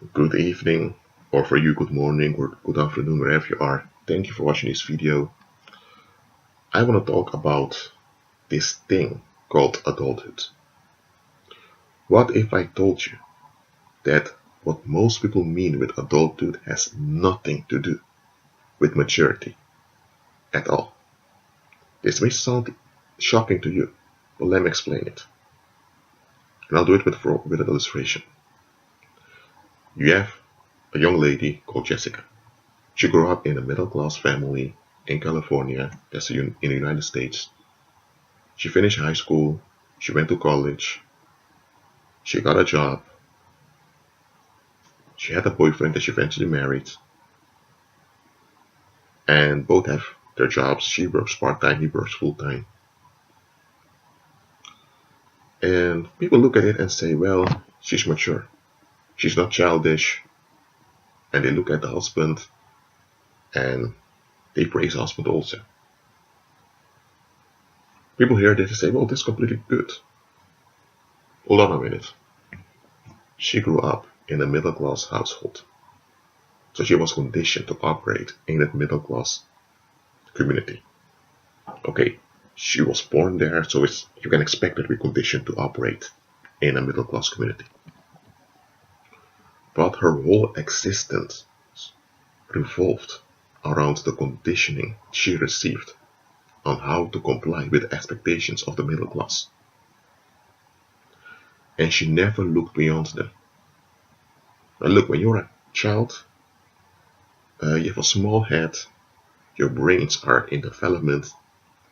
good evening, or for you, good morning or good afternoon, wherever you are. Thank you for watching this video. I want to talk about this thing called adulthood. What if I told you that what most people mean with adulthood has nothing to do with maturity at all? This may sound shocking to you, but let me explain it. And I'll do it with an illustration. You have a young lady called Jessica. She grew up in a middle-class family in California, that's in the United States. She finished high school, she went to college, she got a job, she had a boyfriend that she eventually married, and both have their jobs. She works part-time, he works full-time. And people look at it and say, well, she's mature, she's not childish. And they look at the husband and they praise the husband also. People hear this and say, well, this is completely good. Hold on a minute. She grew up in a middle-class household. So she was conditioned to operate in that middle-class community. Okay, she was born there, so you can expect that we're conditioned to operate in a middle-class community. But her whole existence revolved around the conditioning she received on how to comply with the expectations of the middle class. And she never looked beyond them. Now look, when you're a child, you have a small head, your brains are in development,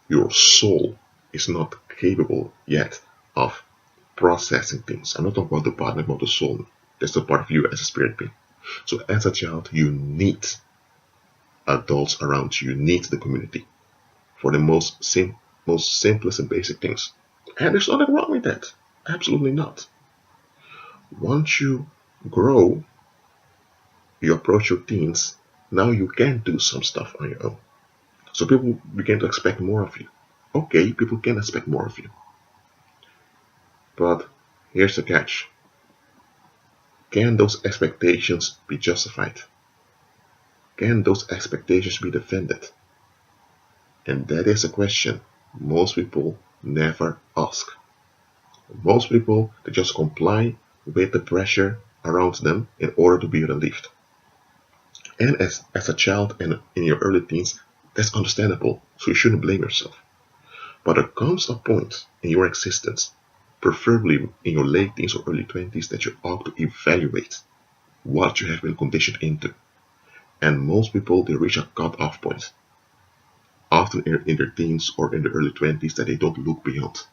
your soul is not capable yet of processing things. I'm not talking about the body, about the soul. That's the part of you as a spirit being. So as a child, you need adults around you. You need the community for the most simplest and basic things. And there's nothing wrong with that. Absolutely not. Once you grow, you approach your teens, now you can do some stuff on your own. So people begin to expect more of you. Okay, people can expect more of you. But here's the catch. Can those expectations be justified? Can those expectations be defended? And that is a question most people never ask. Most people, they just comply with the pressure around them in order to be relieved. And as a child and in your early teens, that's understandable, so you shouldn't blame yourself. But there comes a point in your existence, preferably in your late teens or early 20s, that you ought to evaluate what you have been conditioned into. And most people, they reach a cut-off point, often in their teens or in the early 20s, that they don't look beyond.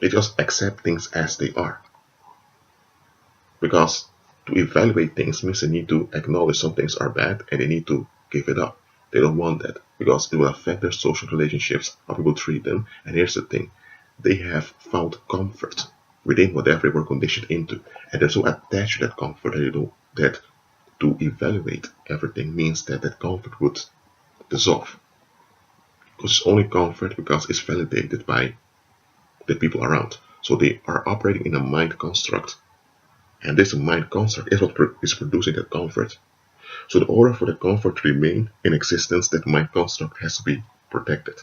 They just accept things as they are. Because to evaluate things means they need to acknowledge some things are bad and they need to give it up. They don't want that because it will affect their social relationships, how people treat them. And here's the thing, they have found comfort within whatever they were conditioned into. And they're so attached to that comfort that to evaluate everything means that that comfort would dissolve. Because it's only comfort because it's validated by the people around. So they are operating in a mind construct. And this mind construct is what is producing that comfort. So in order for the comfort to remain in existence, that mind construct has to be protected.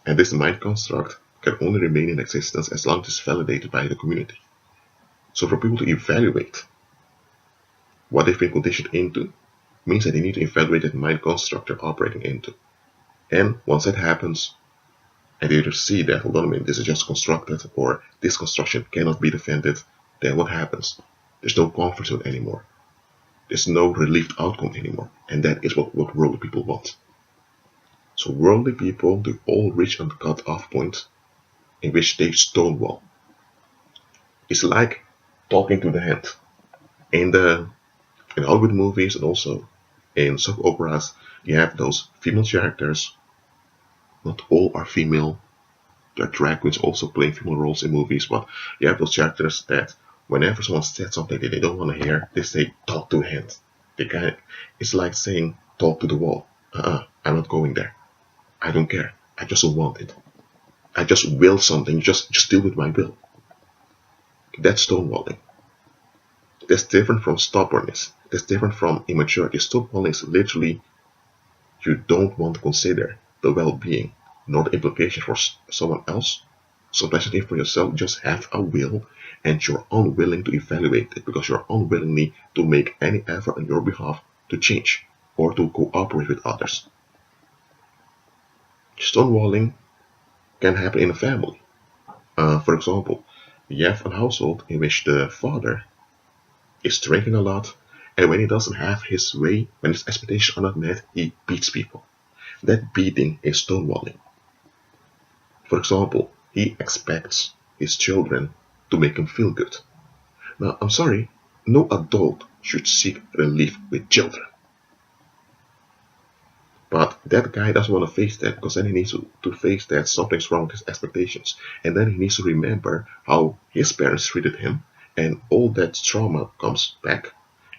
And this mind construct can only remain in existence as long as it's validated by the community. So for people to evaluate what they've been conditioned into means that they need to evaluate that mind construct they're operating into. And once that happens, and they either see that, hold on a minute, this is just constructed, or this construction cannot be defended, then what happens? There's no comfort zone anymore. There's no relieved outcome anymore. And that is what worldly people want. So worldly people, they all reach a cut-off point in which they stonewall. It's like talking to the hand. In Hollywood movies and also in soap operas, you have those female characters. Not all are female. There are drag queens also playing female roles in movies, but you have those characters that whenever someone says something that they don't want to hear, they say, talk to the hand. It's like saying, talk to the wall. I'm not going there. I don't care. I just don't want it. I just will something. Just deal with my will. That's stonewalling. That's different from stubbornness. That's different from immaturity. Stonewalling is literally you don't want to consider the well-being nor the implication for someone else. Sometimes you think for yourself, you just have a will and you're unwilling to evaluate it because you're unwilling to make any effort on your behalf to change or to cooperate with others. Stonewalling can happen in a family. For example, you have a household in which the father is drinking a lot, and when he doesn't have his way, when his expectations are not met, he beats people. That beating is stonewalling. For example, he expects his children to make him feel good. Now, I'm sorry, no adult should seek relief with children. But that guy doesn't want to face that because then he needs to face that something's wrong with his expectations. And then he needs to remember how his parents treated him, and all that trauma comes back.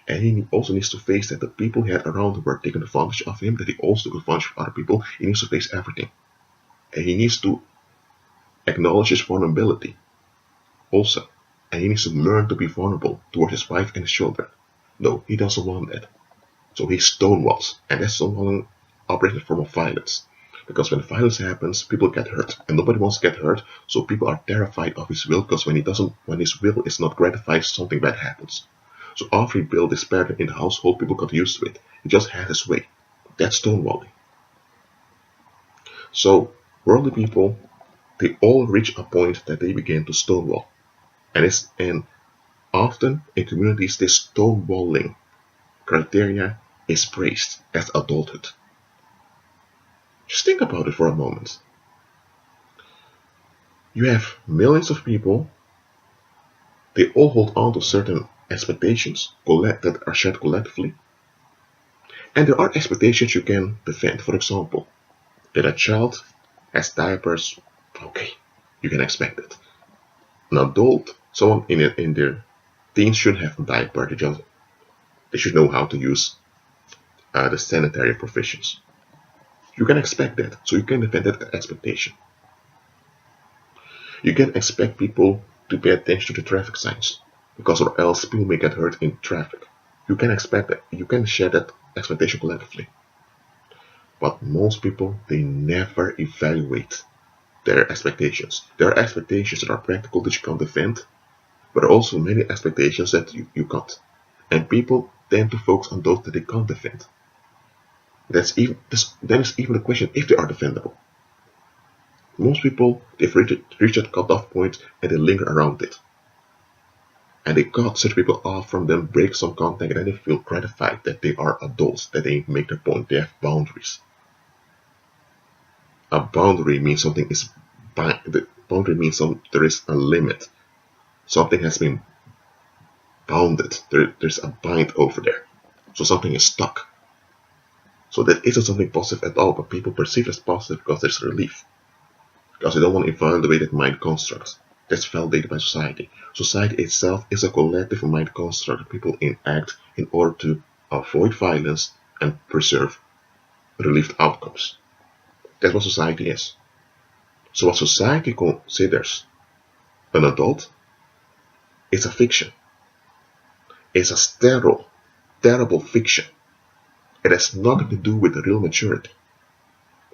And he also needs to face that the people he had around him were taking advantage of him, that he also took advantage of other people. He needs to face everything. And he needs to acknowledge his vulnerability also. And he needs to learn to be vulnerable towards his wife and his children. No, he doesn't want that. So he stonewalls. And that's stonewalling operates in a form of violence. Because when violence happens, people get hurt. And nobody wants to get hurt, so people are terrified of his will, because when his will is not gratified, something bad happens. So after he built this pattern in the household, people got used to it. He just had his way. That's stonewalling. So worldly people, they all reach a point that they begin to stonewall. And often in communities, this stonewalling criteria is praised as adulthood. Just think about it for a moment. You have millions of people, they all hold on to certain expectations that are shared collectively. And there are expectations you can defend. For example, that a child has diapers, okay, you can expect it. An adult, someone in their teens shouldn't have a diaper, they should know how to use the sanitary provisions. You can expect that, so you can defend that expectation. You can expect people to pay attention to the traffic signs, because or else people may get hurt in traffic. You can expect that. You can share that expectation collectively. But most people, they never evaluate their expectations. There are expectations that are practical that you can defend, but there are also many expectations that you can't. And people tend to focus on those that they can't defend. Then it's even a question if they are defendable. Most people, they've reached that cutoff point and they linger around it. And they cut such people off from them, break some contact, and then they feel gratified that they are adults, that they make their point, they have boundaries. A boundary means something is the boundary means there is a limit. Something has been bounded. There's a bind over there. So something is stuck. So that isn't something positive at all, but people perceive it as positive because there's relief. Because they don't want to evaluate that mind construct. That's validated by society. Society itself is a collective mind construct that people enact in order to avoid violence and preserve relieved outcomes. That's what society is. So what society considers an adult is a fiction. It's a sterile, terrible fiction. It has nothing to do with real maturity.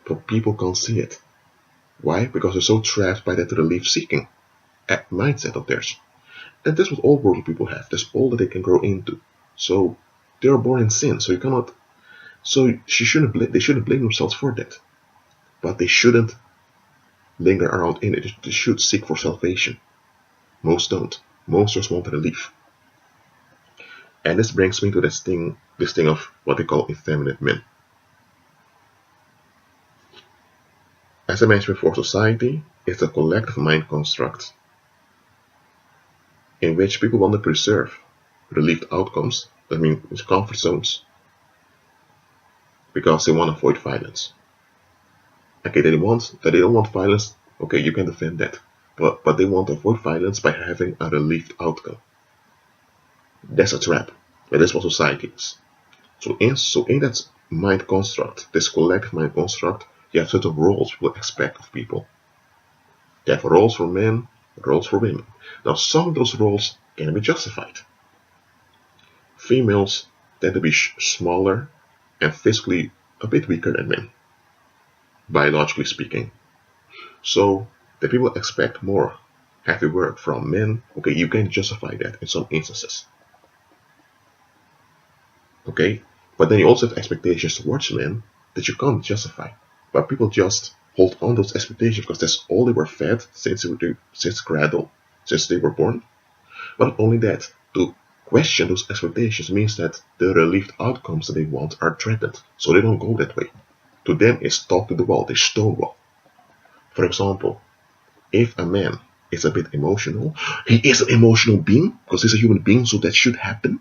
But people can't see it. Why? Because they're so trapped by that relief-seeking mindset of theirs. And that's what all worldly people have. That's all that they can grow into. So they are born in sin. So you cannot. So they shouldn't blame themselves for that. But they shouldn't linger around in it. They should seek for salvation. Most don't. Most just want relief. And this brings me to this thing of what we call effeminate men. As I mentioned before, society is a collective mind construct in which people want to preserve relieved outcomes, that means comfort zones, because they want to avoid violence. Okay, they don't want violence, okay, you can defend that. But they want to avoid violence by having a relieved outcome. That's a trap. But that's what society is. So in that mind construct, this collective mind construct, you have certain roles people expect of people. You have roles for men, roles for women. Now some of those roles can be justified. Females tend to be smaller and physically a bit weaker than men, biologically speaking. So the people expect more heavy work from men. Okay, you can justify that in some instances. Okay, but then you also have expectations towards men that you can't justify. But people just hold on those expectations because that's all they were fed since cradle, since they were born. But not only that, to question those expectations means that the relieved outcomes that they want are threatened, so they don't go that way. To them, it's talk to the wall, they stonewall. For example, if a man is a bit emotional, he is an emotional being because he's a human being, so that should happen.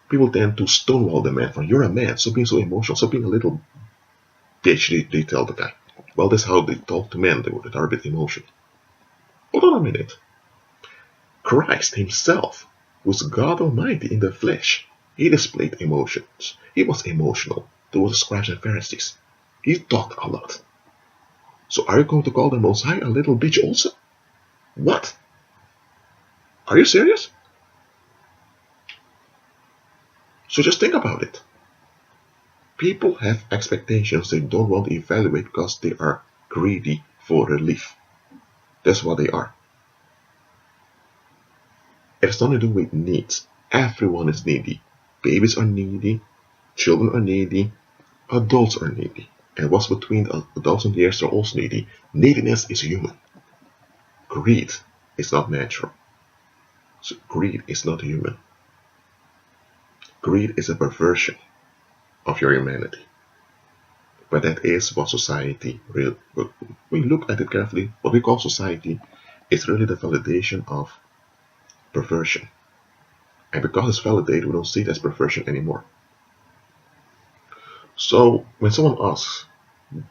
People tend to stonewall the man for, you're a man, so being so emotional, so being a little bitch, they tell the guy. Well, that's how they talk to men that are a bit emotional. Hold on a minute. Christ himself was God Almighty in the flesh. He displayed emotions. He was emotional towards the scribes and Pharisees. He talked a lot. So are you going to call the Most High a little bitch also? What? Are you serious? So just think about it. People have expectations they don't want to evaluate because they are greedy for relief. That's what they are. It has nothing to do with needs. Everyone is needy. Babies are needy, children are needy, adults are needy. And what's between adults and years are also needy. Neediness is human. Greed is not natural. So greed is not human. Greed is a perversion of your humanity. But that is what society really, when we look at it carefully, what we call society is really the validation of perversion. And because it's validated, we don't see it as perversion anymore. So when someone asks,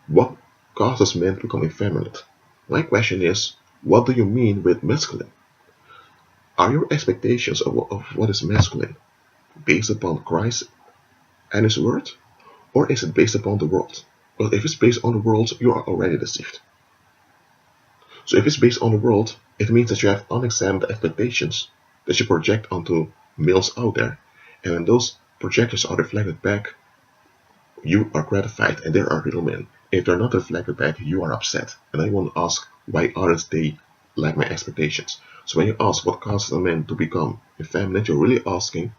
what causes men to become effeminate? My question is, what do you mean with masculine? Are your expectations of what is masculine based upon Christ and his word? Or is it based upon the world? Because if it's based on the world, you are already deceived. So if it's based on the world, it means that you have unexamined expectations that you project onto males out there. And when those projections are reflected back, you are gratified and there are real men. If they're not reflected back, you are upset. And I want to ask, why aren't they like my expectations? So when you ask what causes a man to become effeminate, you're really asking,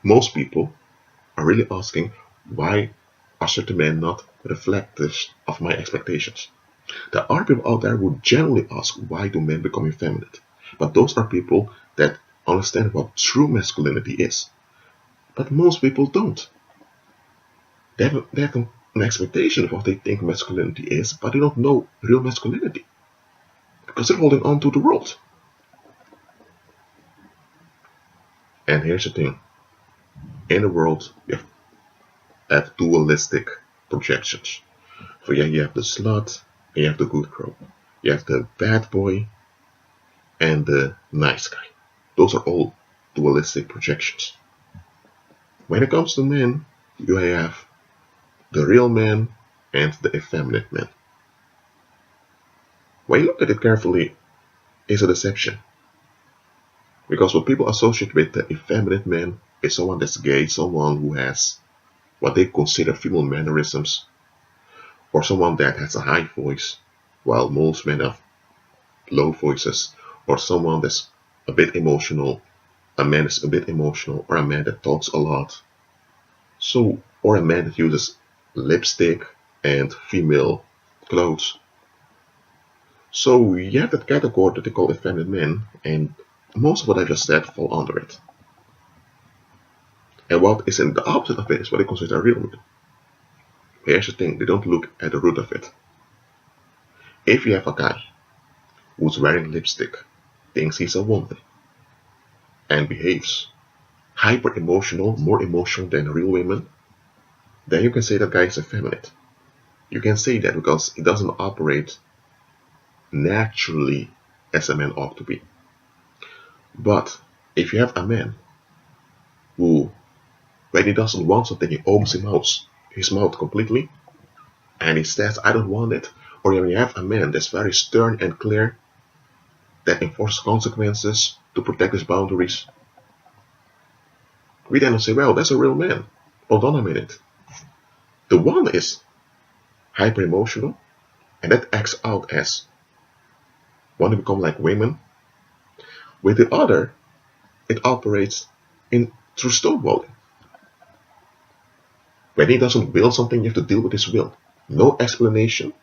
most people are really asking, why are certain men not reflective of my expectations? There are people out there who generally ask, why do men become effeminate? But those are people that understand what true masculinity is. But most people don't. They have an expectation of what they think masculinity is, but they don't know real masculinity. Because they're holding on to the world. And here's the thing. In the world, you have dualistic projections. So yeah, you have the slut, and you have the good girl. You have the bad boy, and the nice guy. Those are all dualistic projections. When it comes to men, you have the real man and the effeminate man. When you look at it carefully, it's a deception. Because what people associate with the effeminate man is someone that's gay, someone who has what they consider female mannerisms, or someone that has a high voice, while most men have low voices, or someone that's a bit emotional, a man is a bit emotional, or a man that talks a lot. So, or a man that uses lipstick and female clothes. So you have that category that they call effeminate men, and most of what I just said fall under it. And what is in the opposite of it is what they consider real men. Here's the thing, they don't look at the root of it. If you have a guy who's wearing lipstick, thinks he's a woman, and behaves hyper emotional, more emotional than real women, then you can say that guy is effeminate. You can say that because he doesn't operate naturally as a man ought to be. But if you have a man who, when he doesn't want something, he opens his mouth completely, and he says, I don't want it, or when you have a man that's very stern and clear, that enforces consequences to protect his boundaries, We then say, well, that's a real man. Hold on a minute. The one is hyper emotional, and that acts out as want to become like women. With the other, it operates in through stonewalling. When he doesn't will something, you have to deal with his will. No explanation,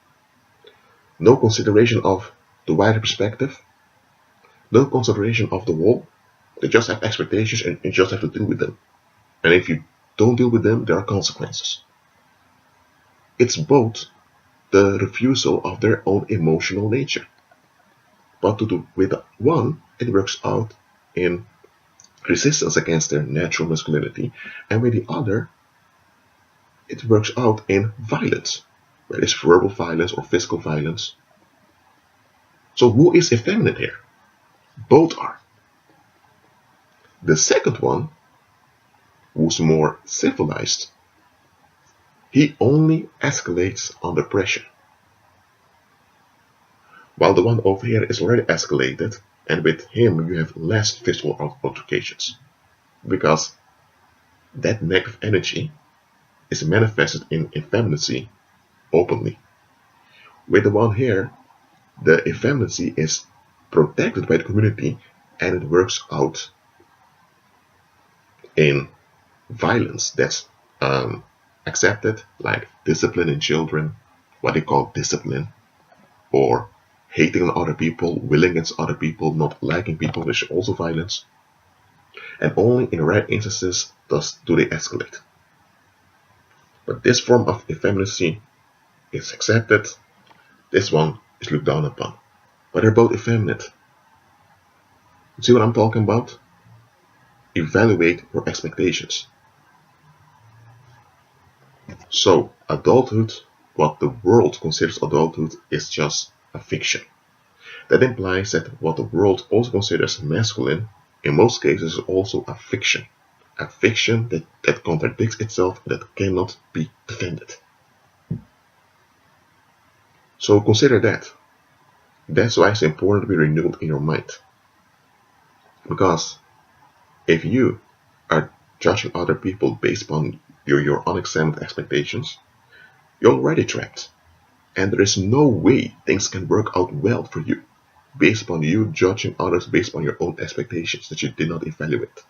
no consideration of the wider perspective, no consideration of the wall. They just have expectations and you just have to deal with them. And if you don't deal with them, there are consequences. It's both the refusal of their own emotional nature. But with one, it works out in resistance against their natural masculinity, and with the other, it works out in violence, whether it's verbal violence or physical violence. So who is effeminate here? Both are. The second one, who's more civilized, he only escalates under pressure. While the one over here is already escalated, and with him you have less physical altercations. Because that negative energy is manifested in effeminacy openly. With the one here, the effeminacy is protected by the community and it works out in violence that's accepted, like discipline in children, what they call discipline, or hating on other people, willing against other people, not liking people, which is also violence. And only in rare instances do they escalate. But this form of effeminacy is accepted, this one is looked down upon. But they're both effeminate. See what I'm talking about? Evaluate your expectations. So, adulthood, what the world considers adulthood, is just a fiction. That implies that what the world also considers masculine, in most cases, is also a fiction. A fiction that contradicts itself and that cannot be defended. So consider that. That's why it's important to be renewed in your mind. Because if you are judging other people based upon your unexamined expectations, you're already trapped. And there is no way things can work out well for you based upon you judging others based on your own expectations that you did not evaluate.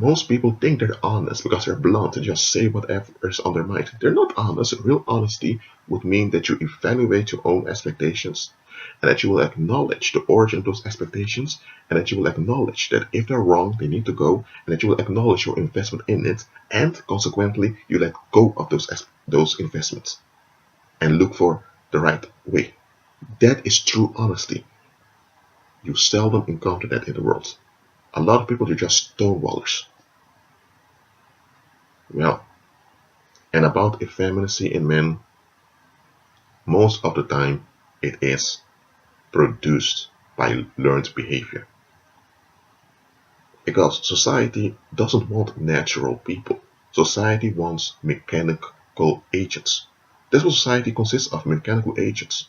Most people think they're honest because they're blunt and just say whatever is on their mind. They're not honest. Real honesty would mean that you evaluate your own expectations and that you will acknowledge the origin of those expectations and that you will acknowledge that if they're wrong, they need to go and that you will acknowledge your investment in it and consequently you let go of those investments and look for the right way. That is true honesty. You seldom encounter that in the world. A lot of people are just stonewallers. Well, and about effeminacy in men, most of the time it is produced by learned behavior. Because society doesn't want natural people. Society wants mechanical agents. That's what society consists of, mechanical agents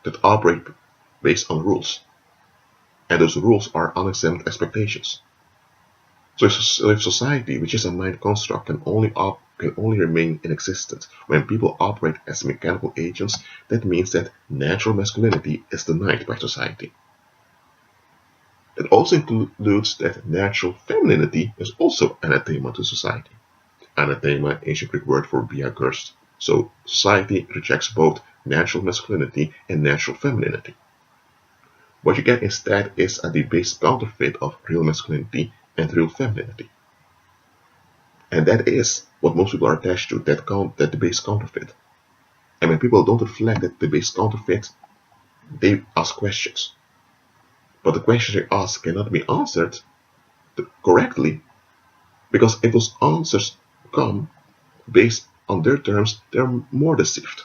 that operate based on rules. And those rules are unexamined expectations. So if society, which is a mind construct, can only remain in existence when people operate as mechanical agents, that means that natural masculinity is denied by society. It also includes that natural femininity is also anathema to society. Anathema, ancient Greek word for be accursed. So society rejects both natural masculinity and natural femininity. What you get instead is a debased counterfeit of real masculinity and real femininity. And that is what most people are attached to, that debased counterfeit. And when people don't reflect that debased counterfeit, they ask questions. But the questions they ask cannot be answered correctly, because if those answers come based on their terms, they're more deceived.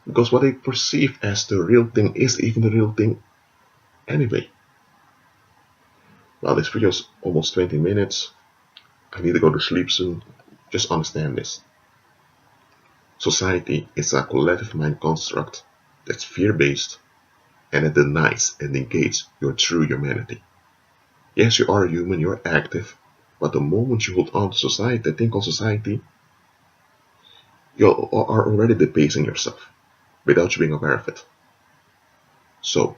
Because what they perceive as the real thing is even the real thing anyway. Well, this video is almost 20 minutes. I need to go to sleep soon. Just understand this. Society is a collective mind construct that's fear-based and it denies and negates your true humanity. Yes, you are human, you're active, but the moment you hold on to society, the thing called society, you are already debasing yourself without you being aware of it. So,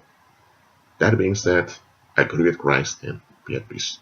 that being said, I agree with Christ and be at peace.